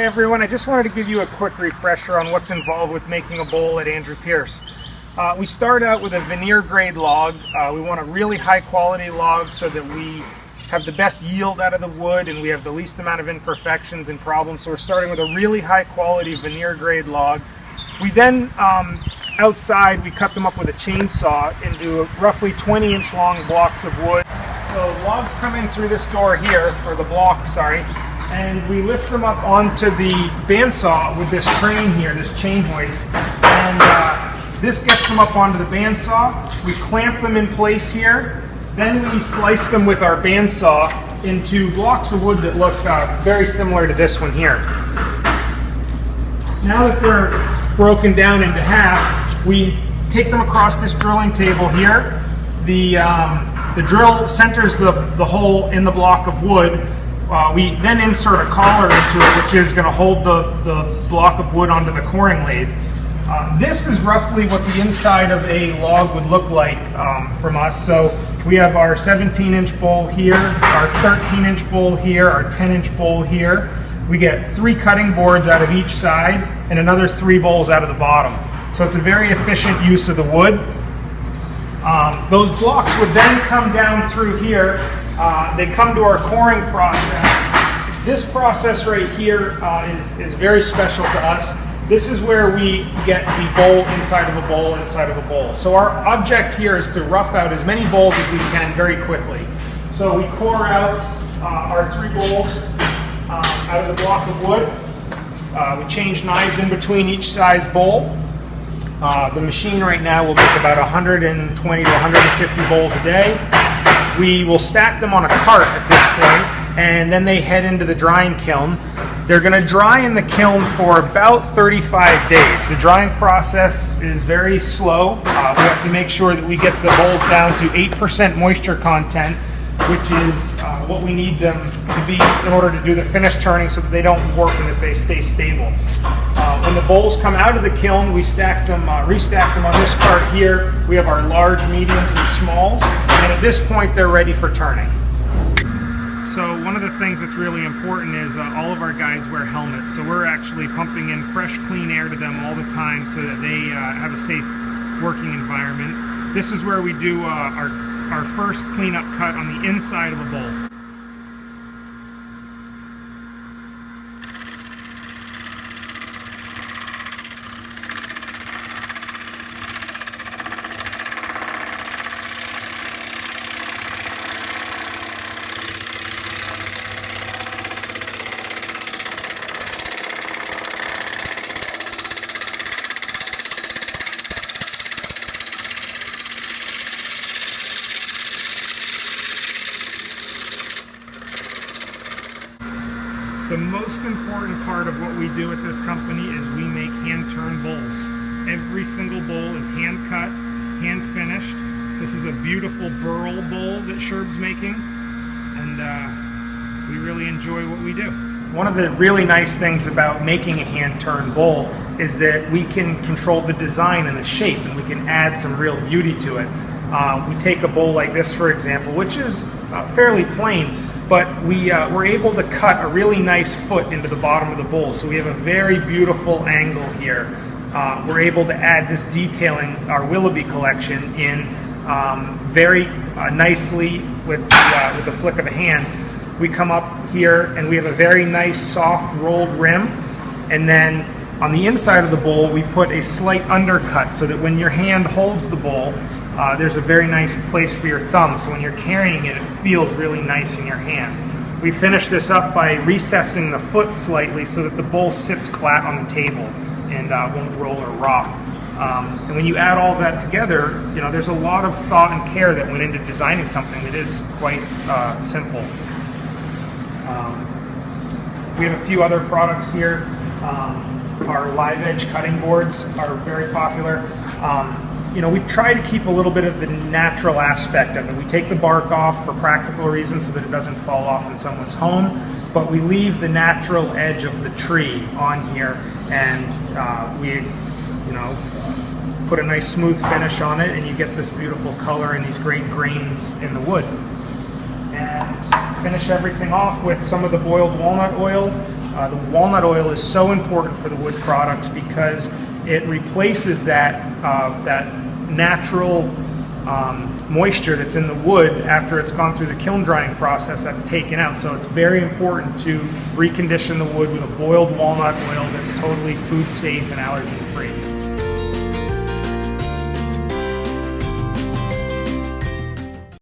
everyone, I just wanted to give you a quick refresher on what's involved with making a bowl at Andrew Pearce. We start out with a veneer grade log. We want a really high quality log so that we have the best yield out of the wood and we have the least amount of imperfections and problems. So we're starting with a really high quality veneer grade log. We then, outside, we cut them up with a chainsaw into roughly 20-inch long blocks of wood. The logs come in through this door here, or the blocks, sorry, and we lift them up onto the bandsaw with this train here, this chain hoist, and this gets them up onto the bandsaw. We clamp them in place here, then we slice them with our bandsaw into blocks of wood that look very similar to this one here. Now that they're broken down into half, we take them across this drilling table here. The drill centers the hole in the block of wood. We then insert a collar into it, which is going to hold the block of wood onto the coring lathe. This is roughly what the inside of a log would look like from us. So we have our 17-inch bowl here, our 13-inch bowl here, our 10-inch bowl here. We get 3 cutting boards out of each side and another 3 bowls out of the bottom. So it's a very efficient use of the wood. Those blocks would then come down through here. They come to our coring process. This process right here is very special to us. This is where we get the bowl inside of a bowl inside of a bowl. So our object here is to rough out as many bowls as we can very quickly. So we core out our 3 bowls out of the block of wood. We change knives in between each size bowl. The machine right now will make about 120 to 150 bowls a day. We will stack them on a cart at this point, and then they head into the drying kiln. They're going to dry in the kiln for about 35 days. The drying process is very slow. We have to make sure that we get the bowls down to 8% moisture content, which is what we need them to be in order to do the finish turning so that they don't warp and that they stay stable. When the bowls come out of the kiln, we stack them, restack them on this cart here. We have our large, mediums, and smalls, and at this point they're ready for turning. So one of the things that's really important is all of our guys wear helmets. So we're actually pumping in fresh, clean air to them all the time so that they have a safe working environment. This is where we do our first cleanup cut on the inside of a bowl. The most important part of what we do at this company is we make hand-turned bowls. Every single bowl is hand-cut, hand-finished. This is a beautiful burl bowl that Sherb's making, and we really enjoy what we do. One of the really nice things about making a hand-turned bowl is that we can control the design and the shape, and we can add some real beauty to it. We take a bowl like this, for example, which is fairly plain, but we're able to cut a really nice foot into the bottom of the bowl. So we have a very beautiful angle here. We're able to add this detailing, our Willoughby collection, in very nicely with the flick of a hand. We come up here and we have a very nice soft rolled rim, and then on the inside of the bowl we put a slight undercut so that when your hand holds the bowl, there's a very nice place for your thumb, so when you're carrying it, it feels really nice in your hand. We finish this up by recessing the foot slightly so that the bowl sits flat on the table and won't roll or rock. And when you add all that together, you know, there's a lot of thought and care that went into designing something that is quite simple. We have a few other products here. Our live edge cutting boards are very popular. You know, we try to keep a little bit of the natural aspect of it. We take the bark off for practical reasons so that it doesn't fall off in someone's home, but we leave the natural edge of the tree on here, and we, you know, put a nice smooth finish on it, and you get this beautiful color and these great grains in the wood. And finish everything off with some of the boiled walnut oil. The walnut oil is so important for the wood products because it replaces that natural moisture that's in the wood after it's gone through the kiln drying process. That's taken out. So it's very important to recondition the wood with a boiled walnut oil that's totally food safe and allergen free.